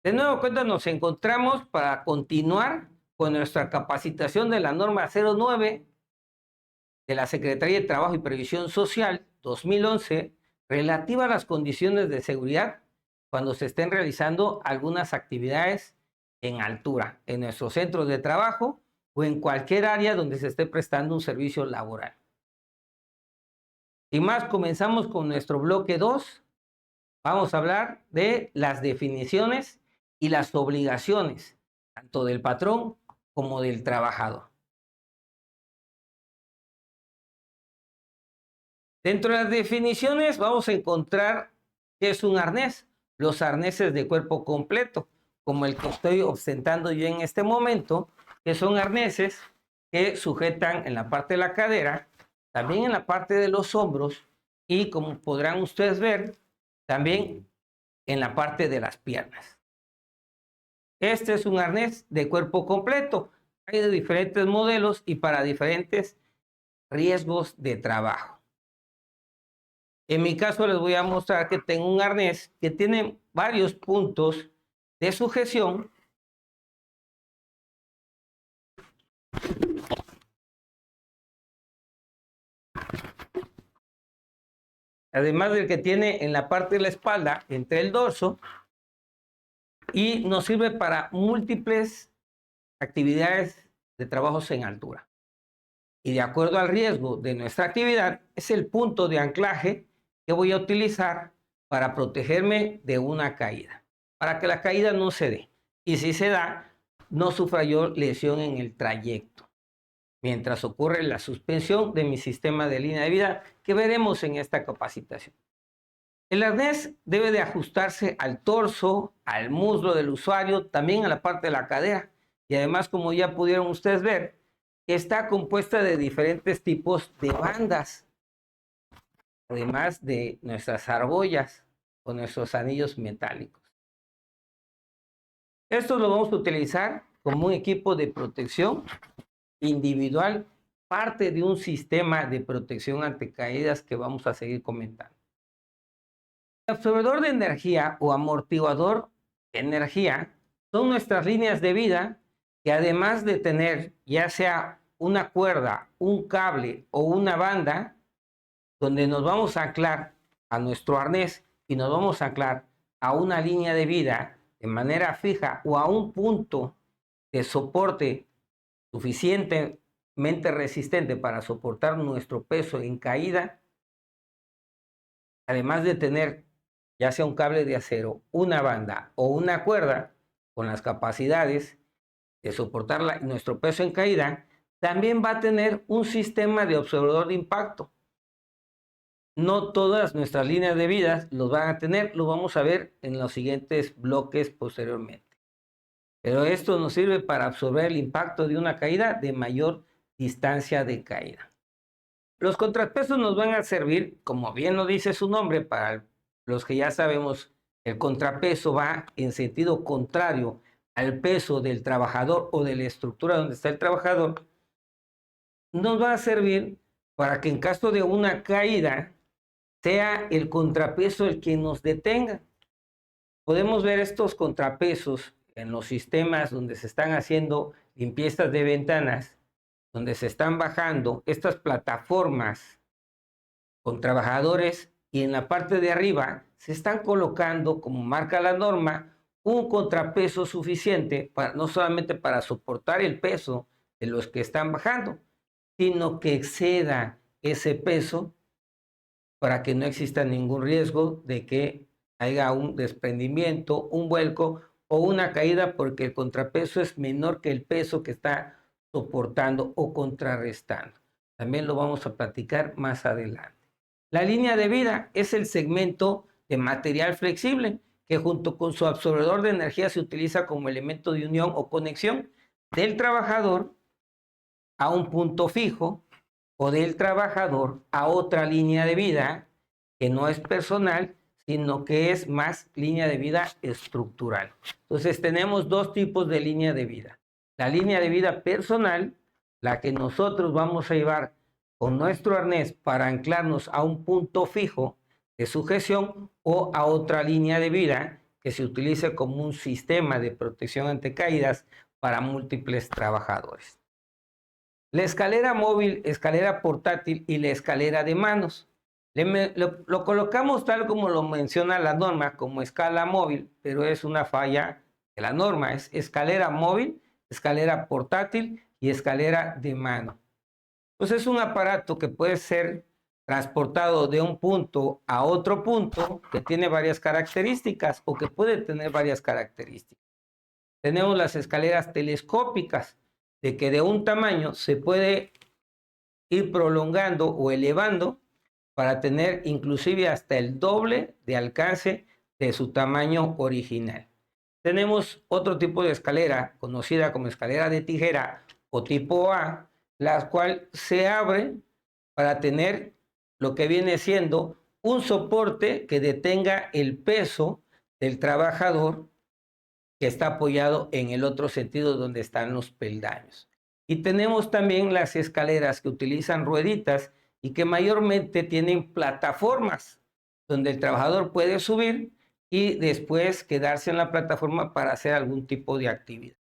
De nuevo cuenta nos encontramos para continuar con nuestra capacitación de la norma 09 de la Secretaría de Trabajo y Previsión Social 2011 relativa a las condiciones de seguridad cuando se estén realizando algunas actividades en altura, en nuestros centros de trabajo o en cualquier área donde se esté prestando un servicio laboral. Sin más, comenzamos con nuestro bloque 2. Vamos a hablar de las definiciones y las obligaciones, tanto del patrón como del trabajador. Dentro de las definiciones vamos a encontrar qué es un arnés, los arneses de cuerpo completo, como el que estoy ostentando yo en este momento, que son arneses que sujetan en la parte de la cadera, también en la parte de los hombros y, como podrán ustedes ver, también en la parte de las piernas. Este es un arnés de cuerpo completo. Hay de diferentes modelos y para diferentes riesgos de trabajo. En mi caso les voy a mostrar que tengo un arnés que tiene varios puntos de sujeción. Además del que tiene en la parte de la espalda, entre el dorso, y nos sirve para múltiples actividades de trabajos en altura. Y de acuerdo al riesgo de nuestra actividad, es el punto de anclaje que voy a utilizar para protegerme de una caída, para que la caída no se dé. Y si se da, no sufra yo lesión en el trayecto, mientras ocurre la suspensión de mi sistema de línea de vida que veremos en esta capacitación. El arnés debe de ajustarse al torso, al muslo del usuario, también a la parte de la cadera. Y además, como ya pudieron ustedes ver, está compuesta de diferentes tipos de bandas, además de nuestras argollas o nuestros anillos metálicos. Esto lo vamos a utilizar como un equipo de protección individual, parte de un sistema de protección ante caídas que vamos a seguir comentando. El absorbedor de energía o amortiguador de energía son nuestras líneas de vida que, además de tener ya sea una cuerda, un cable o una banda, donde nos vamos a anclar a nuestro arnés y nos vamos a anclar a una línea de vida de manera fija o a un punto de soporte suficientemente resistente para soportar nuestro peso en caída, además de tener ya sea un cable de acero, una banda o una cuerda con las capacidades de soportar nuestro peso en caída, también va a tener un sistema de absorbedor de impacto. No todas nuestras líneas de vida los van a tener, lo vamos a ver en los siguientes bloques posteriormente. Pero esto nos sirve para absorber el impacto de una caída de mayor distancia de caída. Los contrapesos nos van a servir, como bien lo dice su nombre, para los que ya sabemos, el contrapeso va en sentido contrario al peso del trabajador o de la estructura donde está el trabajador. Nos va a servir para que en caso de una caída sea el contrapeso el que nos detenga. Podemos ver estos contrapesos en los sistemas donde se están haciendo limpiezas de ventanas, donde se están bajando estas plataformas con trabajadores y en la parte de arriba se están colocando, como marca la norma, un contrapeso suficiente para, no solamente para soportar el peso de los que están bajando, sino que exceda ese peso para que no exista ningún riesgo de que haya un desprendimiento, un vuelco o una caída, porque el contrapeso es menor que el peso que está soportando o contrarrestando. También lo vamos a platicar más adelante. La línea de vida es el segmento de material flexible que junto con su absorbedor de energía se utiliza como elemento de unión o conexión del trabajador a un punto fijo o del trabajador a otra línea de vida que no es personal, sino que es más línea de vida estructural. Entonces tenemos dos tipos de línea de vida. La línea de vida personal, la que nosotros vamos a llevar con nuestro arnés para anclarnos a un punto fijo de sujeción o a otra línea de vida que se utilice como un sistema de protección ante caídas para múltiples trabajadores. La escalera móvil, escalera portátil y la escalera de manos. Lo colocamos tal como lo menciona la norma, como escala móvil, pero es una falla de la norma. Es escalera móvil, escalera portátil y escalera de mano. Pues es un aparato que puede ser transportado de un punto a otro punto, que tiene varias características o que puede tener varias características. Tenemos las escaleras telescópicas, de que de un tamaño se puede ir prolongando o elevando para tener inclusive hasta el doble de alcance de su tamaño original. Tenemos otro tipo de escalera, conocida como escalera de tijera o tipo A, la cual se abre para tener lo que viene siendo un soporte que detenga el peso del trabajador que está apoyado en el otro sentido donde están los peldaños. Y tenemos también las escaleras que utilizan rueditas y que mayormente tienen plataformas donde el trabajador puede subir y después quedarse en la plataforma para hacer algún tipo de actividad.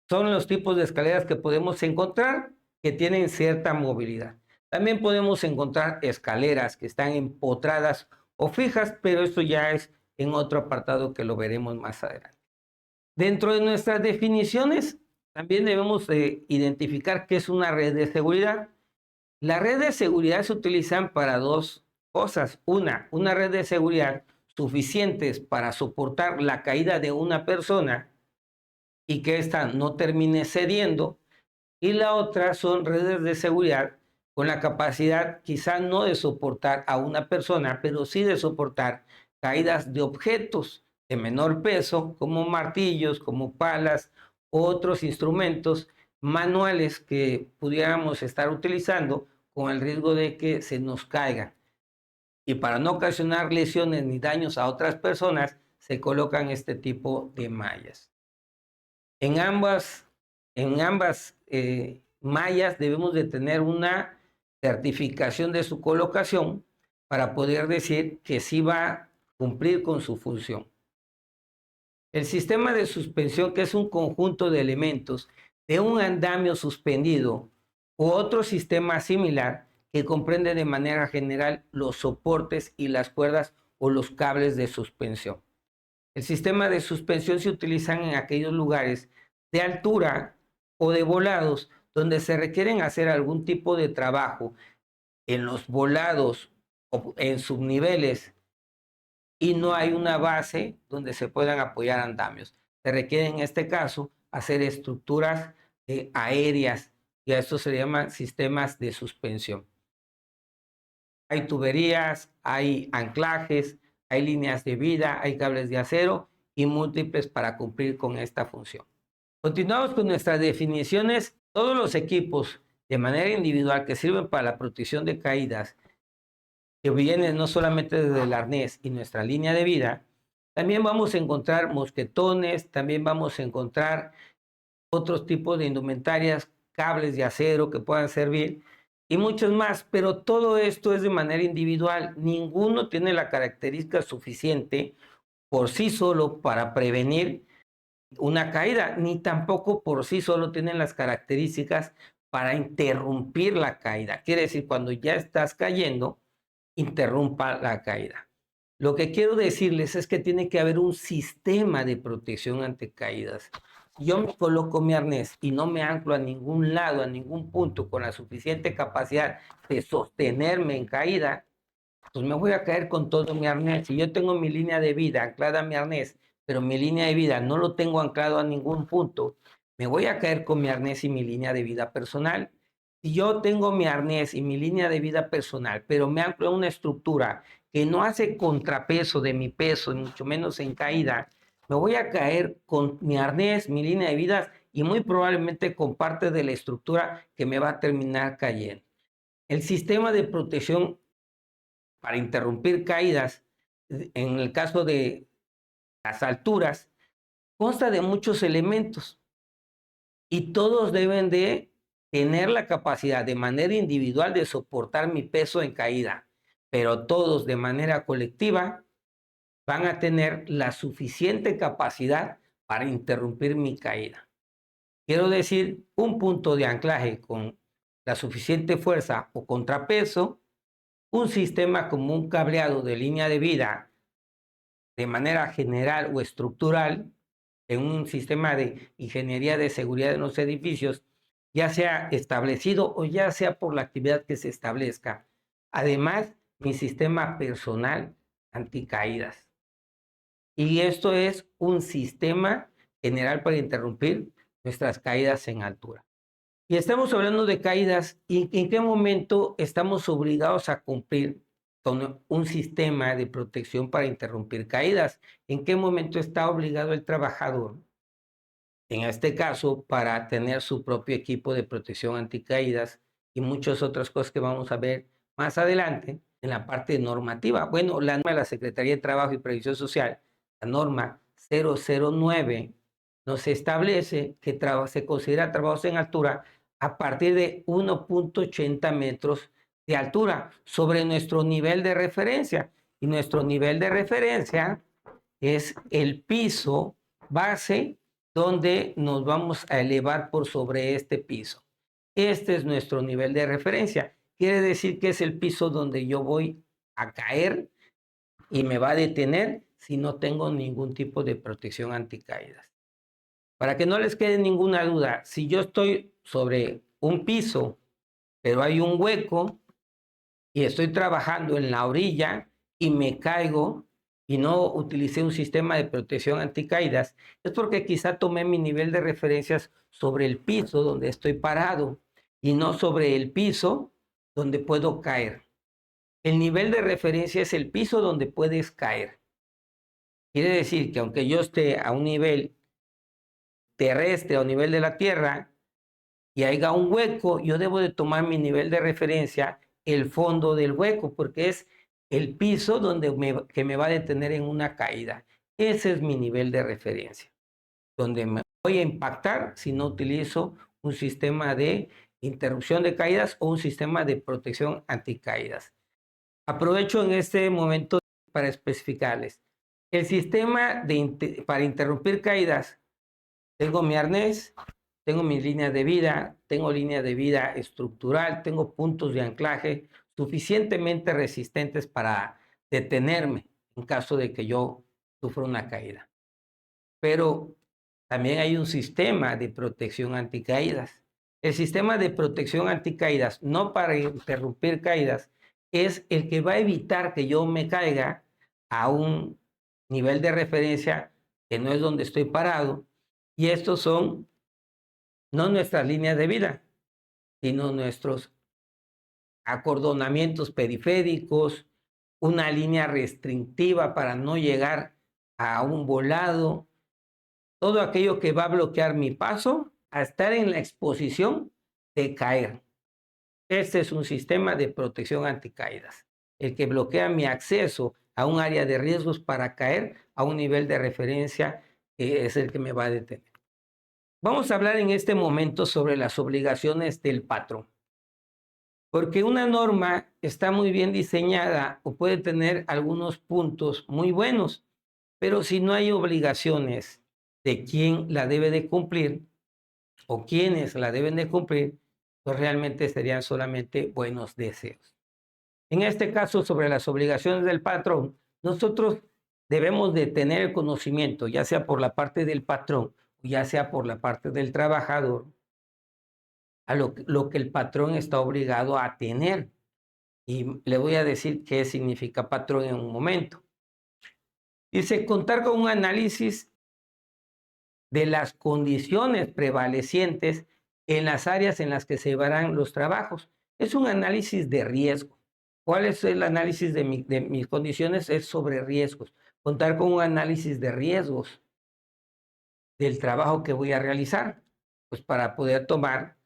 Son los tipos de escaleras que podemos encontrar que tienen cierta movilidad. También podemos encontrar escaleras que están empotradas o fijas, pero esto ya es en otro apartado que lo veremos más adelante. Dentro de nuestras definiciones, también debemos identificar qué es una red de seguridad. Las redes de seguridad se utilizan para dos cosas. Una red de seguridad suficientes para soportar la caída de una persona y que ésta no termine cediendo. Y la otra son redes de seguridad con la capacidad quizá no de soportar a una persona, pero sí de soportar caídas de objetos de menor peso, como martillos, como palas, otros instrumentos manuales que pudiéramos estar utilizando con el riesgo de que se nos caigan. Y para no ocasionar lesiones ni daños a otras personas, se colocan este tipo de mallas. En ambas mallas debemos de tener una certificación de su colocación para poder decir que sí va a cumplir con su función. El sistema de suspensión, que es un conjunto de elementos de un andamio suspendido u otro sistema similar que comprende de manera general los soportes y las cuerdas o los cables de suspensión. El sistema de suspensión se utiliza en aquellos lugares de altura o de volados donde se requieren hacer algún tipo de trabajo en los volados o en subniveles y no hay una base donde se puedan apoyar andamios. Se requiere en este caso hacer estructuras aéreas y a esto se llaman sistemas de suspensión. Hay tuberías, hay anclajes, hay líneas de vida, hay cables de acero y múltiples para cumplir con esta función. Continuamos con nuestras definiciones. Todos los equipos de manera individual que sirven para la protección de caídas, que vienen no solamente desde el arnés y nuestra línea de vida, también vamos a encontrar mosquetones, también vamos a encontrar otros tipos de indumentarias, cables de acero que puedan servir y muchos más, pero todo esto es de manera individual. Ninguno tiene la característica suficiente por sí solo para prevenir una caída, ni tampoco por sí solo tienen las características para interrumpir la caída. Quiere decir, cuando ya estás cayendo, interrumpa la caída. Lo que quiero decirles es que tiene que haber un sistema de protección ante caídas. Si yo me coloco mi arnés y no me anclo a ningún lado, a ningún punto, con la suficiente capacidad de sostenerme en caída, pues me voy a caer con todo mi arnés. Si yo tengo mi línea de vida anclada a mi arnés, pero mi línea de vida no lo tengo anclado a ningún punto, me voy a caer con mi arnés y mi línea de vida personal. Si yo tengo mi arnés y mi línea de vida personal, pero me anclo a una estructura que no hace contrapeso de mi peso, y mucho menos en caída, me voy a caer con mi arnés, mi línea de vida y muy probablemente con parte de la estructura que me va a terminar cayendo. El sistema de protección para interrumpir caídas, en el caso de las alturas, consta de muchos elementos y todos deben de tener la capacidad de manera individual de soportar mi peso en caída, pero todos de manera colectiva van a tener la suficiente capacidad para interrumpir mi caída. Quiero decir, un punto de anclaje con la suficiente fuerza o contrapeso, un sistema como un cableado de línea de vida de manera general o estructural, en un sistema de ingeniería de seguridad en los edificios, ya sea establecido o ya sea por la actividad que se establezca. Además, mi sistema personal anticaídas. Y esto es un sistema general para interrumpir nuestras caídas en altura. Y estamos hablando de caídas, ¿y en qué momento estamos obligados a cumplir con un sistema de protección para interrumpir caídas? ¿En qué momento está obligado el trabajador, en este caso, para tener su propio equipo de protección anticaídas y muchas otras cosas que vamos a ver más adelante en la parte normativa? Bueno, la norma de la Secretaría de Trabajo y Previsión Social, la norma 009, nos establece que se considera trabajos en altura a partir de 1.80 metros de altura sobre nuestro nivel de referencia. Y nuestro nivel de referencia es el piso base donde nos vamos a elevar por sobre este piso. Este es nuestro nivel de referencia. Quiere decir que es el piso donde yo voy a caer y me va a detener si no tengo ningún tipo de protección anticaídas. Para que no les quede ninguna duda, si yo estoy sobre un piso, pero hay un hueco y estoy trabajando en la orilla y me caigo y no utilicé un sistema de protección anticaídas, es porque quizá tomé mi nivel de referencias sobre el piso donde estoy parado y no sobre el piso donde puedo caer. El nivel de referencia es el piso donde puedes caer. Quiere decir que aunque yo esté a un nivel terrestre, a un nivel de la tierra, y haya un hueco, yo debo de tomar mi nivel de referencia, el fondo del hueco, porque es el piso que me va a detener en una caída. Ese es mi nivel de referencia, donde me voy a impactar si no utilizo un sistema de interrupción de caídas o un sistema de protección anticaídas. Aprovecho en este momento para especificarles. El sistema para interrumpir caídas, tengo mi arnés, tengo mis líneas de vida, tengo línea de vida estructural, tengo puntos de anclaje suficientemente resistentes para detenerme en caso de que yo sufra una caída. Pero también hay un sistema de protección anticaídas. El sistema de protección anticaídas, no para interrumpir caídas, es el que va a evitar que yo me caiga a un nivel de referencia que no es donde estoy parado. Y estos son no nuestras líneas de vida, sino nuestros acordonamientos periféricos, una línea restrictiva para no llegar a un volado, todo aquello que va a bloquear mi paso a estar en la exposición de caer. Este es un sistema de protección anticaídas, el que bloquea mi acceso a un área de riesgos para caer a un nivel de referencia que es el que me va a detener. Vamos a hablar en este momento sobre las obligaciones del patrón, porque una norma está muy bien diseñada o puede tener algunos puntos muy buenos, pero si no hay obligaciones de quién la debe de cumplir o quiénes la deben de cumplir, pues realmente serían solamente buenos deseos. En este caso, sobre las obligaciones del patrón, nosotros debemos de tener el conocimiento, ya sea por la parte del patrón o ya sea por la parte del trabajador, a lo que el patrón está obligado a tener. Y le voy a decir qué significa patrón en un momento. Dice, contar con un análisis de las condiciones prevalecientes en las áreas en las que se llevarán los trabajos. Es un análisis de riesgo. ¿Cuál es el análisis de mis condiciones? Es sobre riesgos. Contar con un análisis de riesgos del trabajo que voy a realizar, pues para poder tomar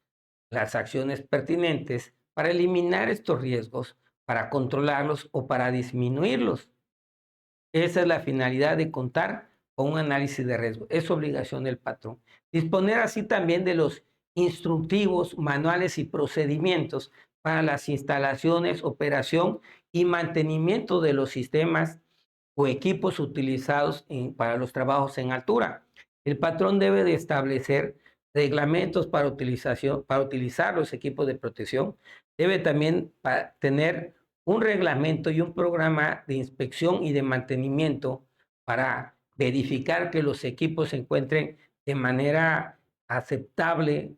las acciones pertinentes para eliminar estos riesgos, para controlarlos o para disminuirlos. Esa es la finalidad de contar con un análisis de riesgo. Es obligación del patrón. Disponer así también de los instructivos, manuales y procedimientos para las instalaciones, operación y mantenimiento de los sistemas o equipos utilizados para los trabajos en altura. El patrón debe de establecer reglamentos para utilizar los equipos de protección. Debe también tener un reglamento y un programa de inspección y de mantenimiento para verificar que los equipos se encuentren de manera aceptable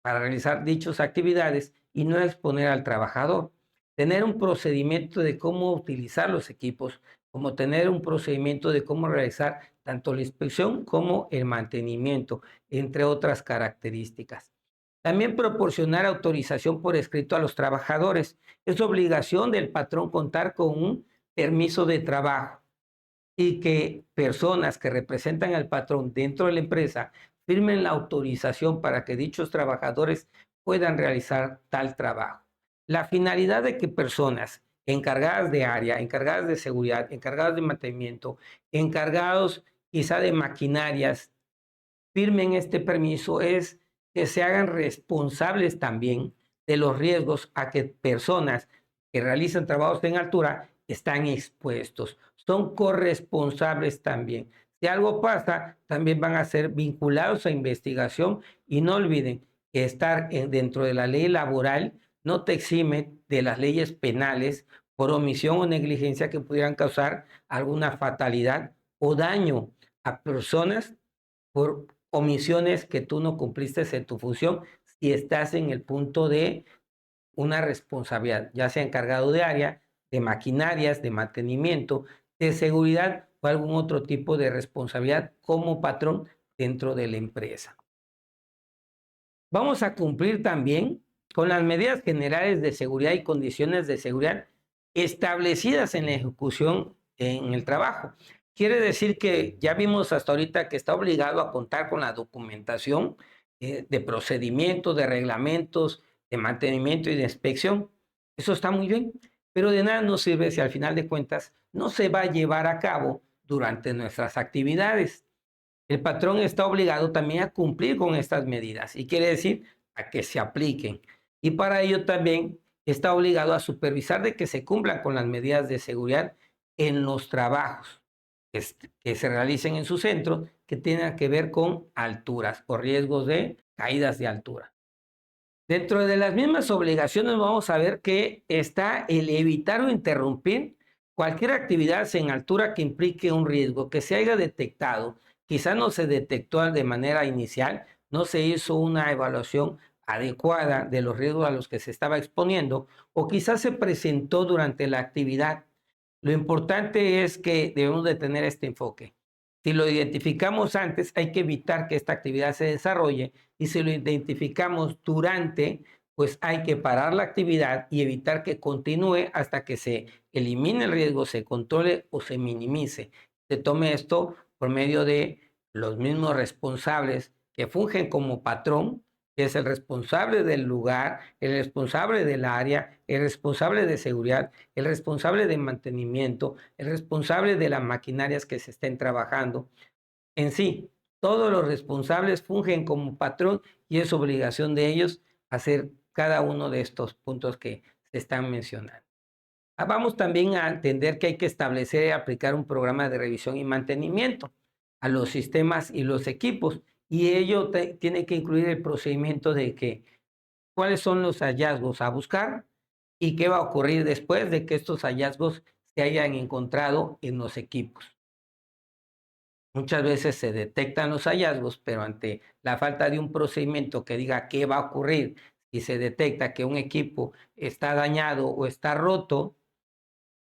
para realizar dichas actividades y no exponer al trabajador. Tener un procedimiento de cómo utilizar los equipos, como tener un procedimiento de cómo realizar tanto la inspección como el mantenimiento, entre otras características. También proporcionar autorización por escrito a los trabajadores. Es obligación del patrón contar con un permiso de trabajo y que personas que representan al patrón dentro de la empresa firmen la autorización para que dichos trabajadores puedan realizar tal trabajo. La finalidad de que personas encargadas de área, encargadas de seguridad, encargadas de mantenimiento, encargados quizá de maquinarias, firmen este permiso es que se hagan responsables también de los riesgos a que personas que realizan trabajos en altura están expuestos. Son corresponsables también. Si algo pasa, también van a ser vinculados a investigación y no olviden que estar dentro de la ley laboral no te exime de las leyes penales por omisión o negligencia que pudieran causar alguna fatalidad o daño a personas por omisiones que tú no cumpliste en tu función si estás en el punto de una responsabilidad, ya sea encargado de área, de maquinarias, de mantenimiento, de seguridad o algún otro tipo de responsabilidad como patrón dentro de la empresa. Vamos a cumplir también con las medidas generales de seguridad y condiciones de seguridad establecidas en la ejecución en el trabajo. Quiere decir que ya vimos hasta ahorita que está obligado a contar con la documentación de procedimientos, de reglamentos, de mantenimiento y de inspección. Eso está muy bien, pero de nada nos sirve si al final de cuentas no se va a llevar a cabo durante nuestras actividades. El patrón está obligado también a cumplir con estas medidas y quiere decir a que se apliquen. Y para ello también está obligado a supervisar de que se cumplan con las medidas de seguridad en los trabajos que se realicen en su centro que tengan que ver con alturas o riesgos de caídas de altura. Dentro de las mismas obligaciones vamos a ver que está el evitar o interrumpir cualquier actividad en altura que implique un riesgo que se haya detectado. Quizá no se detectó de manera inicial, no se hizo una evaluación adecuada de los riesgos a los que se estaba exponiendo o quizás se presentó durante la actividad. Lo importante es que debemos de tener este enfoque. Si lo identificamos antes, hay que evitar que esta actividad se desarrolle y si lo identificamos durante, pues hay que parar la actividad y evitar que continúe hasta que se elimine el riesgo, se controle o se minimice. Se tome esto por medio de los mismos responsables que fungen como patrón, que es el responsable del lugar, el responsable del área, el responsable de seguridad, el responsable de mantenimiento, el responsable de las maquinarias que se estén trabajando. En sí, todos los responsables fungen como patrón y es obligación de ellos hacer cada uno de estos puntos que se están mencionando. Vamos también a entender que hay que establecer y aplicar un programa de revisión y mantenimiento a los sistemas y los equipos. Y ello tiene que incluir el procedimiento de que cuáles son los hallazgos a buscar y qué va a ocurrir después de que estos hallazgos se hayan encontrado en los equipos. Muchas veces se detectan los hallazgos, pero ante la falta de un procedimiento que diga qué va a ocurrir si se detecta que un equipo está dañado o está roto,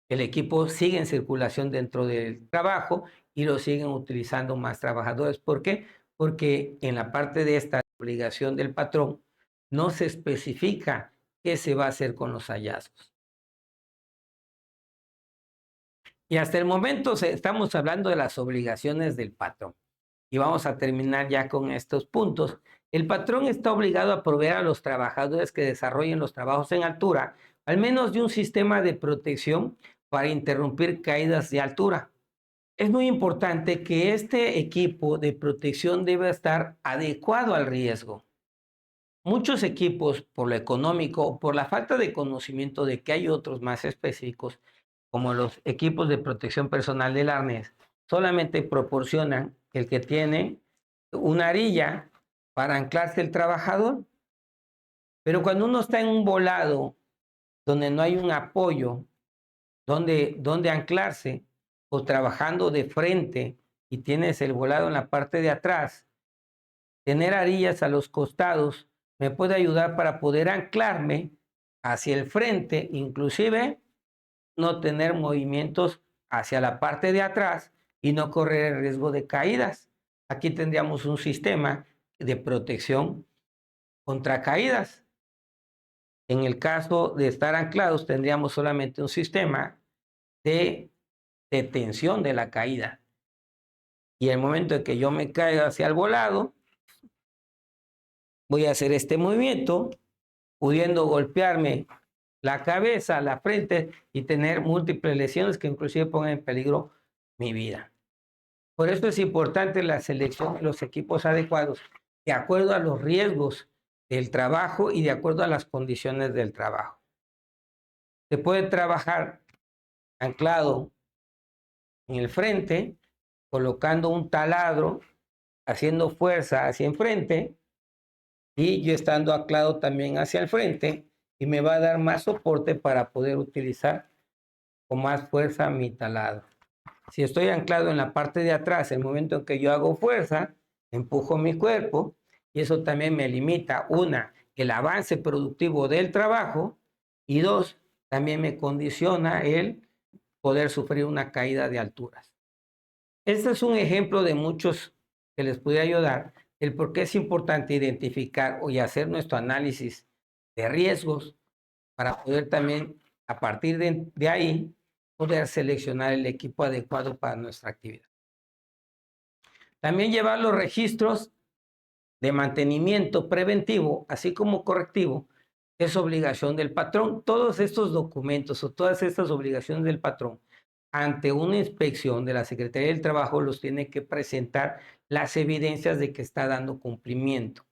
el equipo sigue en circulación dentro del trabajo y lo siguen utilizando más trabajadores. ¿Por qué? Porque en la parte de esta obligación del patrón no se especifica qué se va a hacer con los hallazgos. Y hasta el momento estamos hablando de las obligaciones del patrón. Y vamos a terminar ya con estos puntos. El patrón está obligado a proveer a los trabajadores que desarrollen los trabajos en altura, al menos de un sistema de protección para interrumpir caídas de altura. Es muy importante que este equipo de protección debe estar adecuado al riesgo. Muchos equipos, por lo económico o por la falta de conocimiento de que hay otros más específicos, como los equipos de protección personal del arnés, solamente proporcionan el que tiene una arilla para anclarse el trabajador. Pero cuando uno está en un volado donde no hay un apoyo, donde anclarse, o trabajando de frente y tienes el volado en la parte de atrás, tener arillas a los costados me puede ayudar para poder anclarme hacia el frente, inclusive no tener movimientos hacia la parte de atrás y no correr el riesgo de caídas. Aquí tendríamos un sistema de protección contra caídas. En el caso de estar anclados, tendríamos solamente un sistema de detención de la caída. Y el momento en que yo me caiga hacia el volado, voy a hacer este movimiento, pudiendo golpearme la cabeza, la frente y tener múltiples lesiones que inclusive pongan en peligro mi vida. Por eso es importante la selección de los equipos adecuados de acuerdo a los riesgos del trabajo y de acuerdo a las condiciones del trabajo. Se puede trabajar anclado en el frente, colocando un taladro, haciendo fuerza hacia enfrente y yo estando anclado también hacia el frente y me va a dar más soporte para poder utilizar con más fuerza mi taladro. Si estoy anclado en la parte de atrás, el momento en que yo hago fuerza, empujo mi cuerpo y eso también me limita, una, el avance productivo del trabajo y dos, también me condiciona el poder sufrir una caída de alturas. Este es un ejemplo de muchos que les puede ayudar el por qué es importante identificar y hacer nuestro análisis de riesgos para poder también, a partir de ahí, poder seleccionar el equipo adecuado para nuestra actividad. También llevar los registros de mantenimiento preventivo, así como correctivo, es obligación del patrón. Todos estos documentos o todas estas obligaciones del patrón, ante una inspección de la Secretaría del Trabajo, los tiene que presentar las evidencias de que está dando cumplimiento.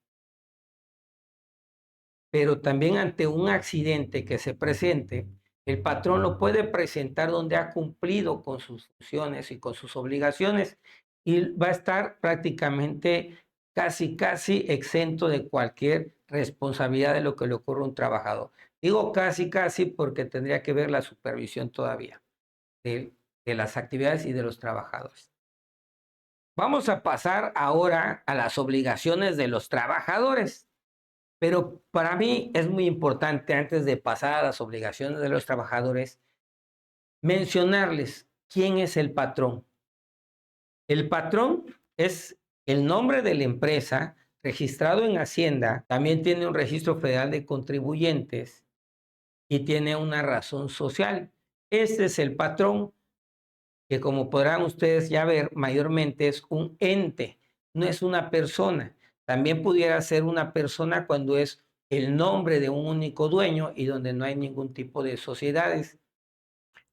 Pero también ante un accidente que se presente, el patrón lo puede presentar donde ha cumplido con sus funciones y con sus obligaciones y va a estar prácticamente casi exento de cualquier responsabilidad de lo que le ocurra a un trabajador. Digo casi porque tendría que ver la supervisión todavía de las actividades y de los trabajadores. Vamos a pasar ahora a las obligaciones de los trabajadores. Pero para mí es muy importante, antes de pasar a las obligaciones de los trabajadores, mencionarles quién es el patrón. El patrón es el nombre de la empresa registrado en Hacienda, también tiene un registro federal de contribuyentes y tiene una razón social. Este es el patrón que, como podrán ustedes ya ver, mayormente es un ente, no es una persona. También pudiera ser una persona cuando es el nombre de un único dueño y donde no hay ningún tipo de sociedades.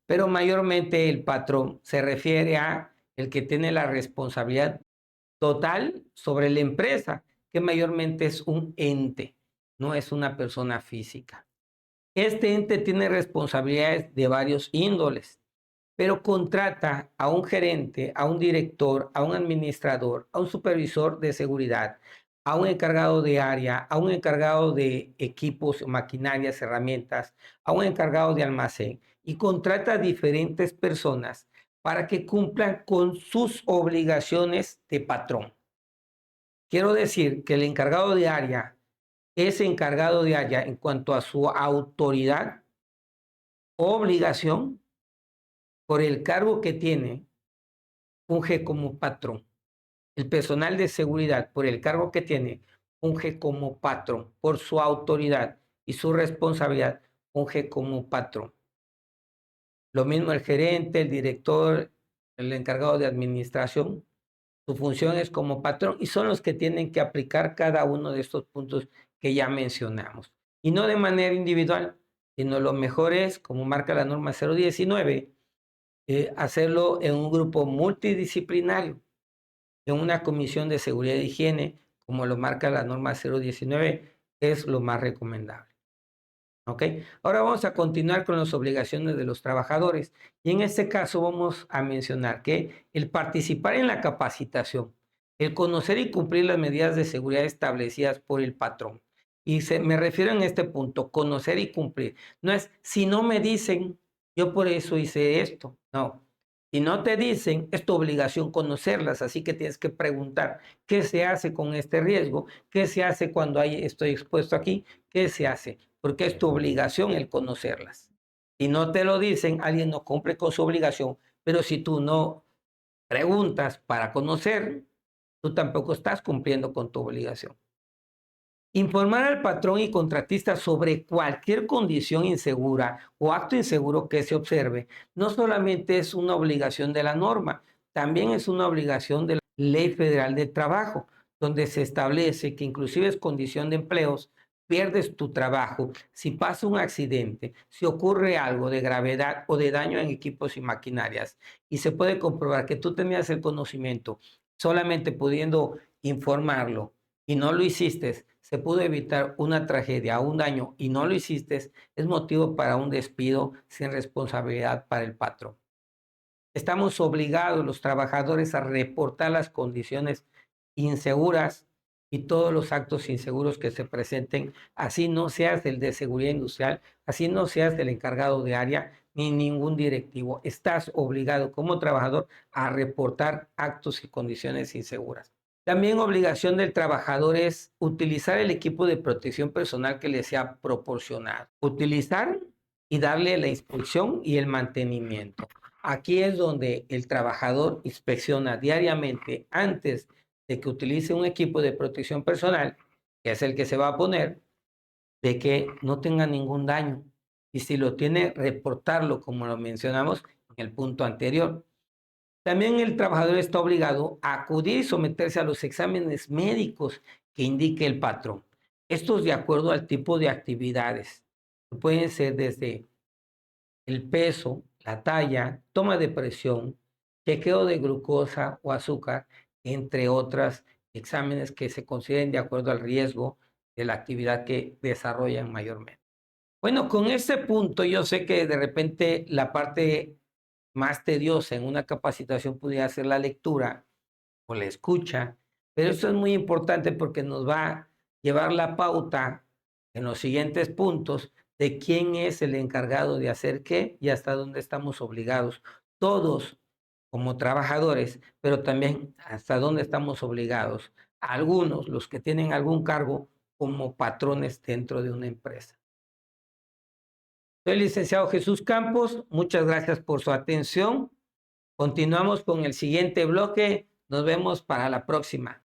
Pero mayormente el patrón se refiere a el que tiene la responsabilidad total sobre la empresa, que mayormente es un ente, no es una persona física. Este ente tiene responsabilidades de varios índoles, pero contrata a un gerente, a un director, a un administrador, a un supervisor de seguridad, a un encargado de área, a un encargado de equipos, maquinarias, herramientas, a un encargado de almacén y contrata a diferentes personas para que cumplan con sus obligaciones de patrón. Quiero decir que el encargado de área es encargado de área en cuanto a su autoridad, obligación, por el cargo que tiene, funge como patrón. El personal de seguridad, por el cargo que tiene, funge como patrón. Por su autoridad y su responsabilidad, funge como patrón. Lo mismo el gerente, el director, el encargado de administración, su función es como patrón y son los que tienen que aplicar cada uno de estos puntos que ya mencionamos. Y no de manera individual, sino lo mejor es, como marca la norma 019, hacerlo en un grupo multidisciplinario, en una comisión de seguridad e higiene, como lo marca la norma 019, es lo más recomendable. ¿Ok? Ahora vamos a continuar con las obligaciones de los trabajadores. Y en este caso vamos a mencionar que el participar en la capacitación, el conocer y cumplir las medidas de seguridad establecidas por el patrón. Me refiero en este punto, conocer y cumplir. No es, si no me dicen, yo por eso hice esto. No. Si no te dicen, es tu obligación conocerlas, así que tienes que preguntar qué se hace con este riesgo, qué se hace cuando estoy expuesto aquí, qué se hace, porque es tu obligación el conocerlas. Si no te lo dicen, alguien no cumple con su obligación, pero si tú no preguntas para conocer, tú tampoco estás cumpliendo con tu obligación. Informar al patrón y contratista sobre cualquier condición insegura o acto inseguro que se observe no solamente es una obligación de la norma, también es una obligación de la Ley Federal de Trabajo, donde se establece que inclusive es condición de empleos, pierdes tu trabajo, si pasa un accidente, si ocurre algo de gravedad o de daño en equipos y maquinarias y se puede comprobar que tú tenías el conocimiento solamente pudiendo informarlo y no lo hiciste, se pudo evitar una tragedia o un daño y no lo hiciste, es motivo para un despido sin responsabilidad para el patrón. Estamos obligados los trabajadores a reportar las condiciones inseguras y todos los actos inseguros que se presenten, así no seas el de seguridad industrial, así no seas el encargado de área ni ningún directivo. Estás obligado como trabajador a reportar actos y condiciones inseguras. También obligación del trabajador es utilizar el equipo de protección personal que le sea proporcionado. Utilizar y darle la inspección y el mantenimiento. Aquí es donde el trabajador inspecciona diariamente antes de que utilice un equipo de protección personal, que es el que se va a poner, de que no tenga ningún daño. Y si lo tiene, reportarlo, como lo mencionamos en el punto anterior. También el trabajador está obligado a acudir y someterse a los exámenes médicos que indique el patrón. Estos de acuerdo al tipo de actividades. Pueden ser desde el peso, la talla, toma de presión, chequeo de glucosa o azúcar, entre otros exámenes que se consideren de acuerdo al riesgo de la actividad que desarrollan mayormente. Bueno, con este punto yo sé que de repente la parte más tediosa en una capacitación pudiera ser la lectura o la escucha, pero esto es muy importante porque nos va a llevar la pauta en los siguientes puntos de quién es el encargado de hacer qué y hasta dónde estamos obligados, todos como trabajadores, pero también hasta dónde estamos obligados, algunos, los que tienen algún cargo, como patrones dentro de una empresa. Soy el licenciado Jesús Campos, muchas gracias por su atención. Continuamos con el siguiente bloque. Nos vemos para la próxima.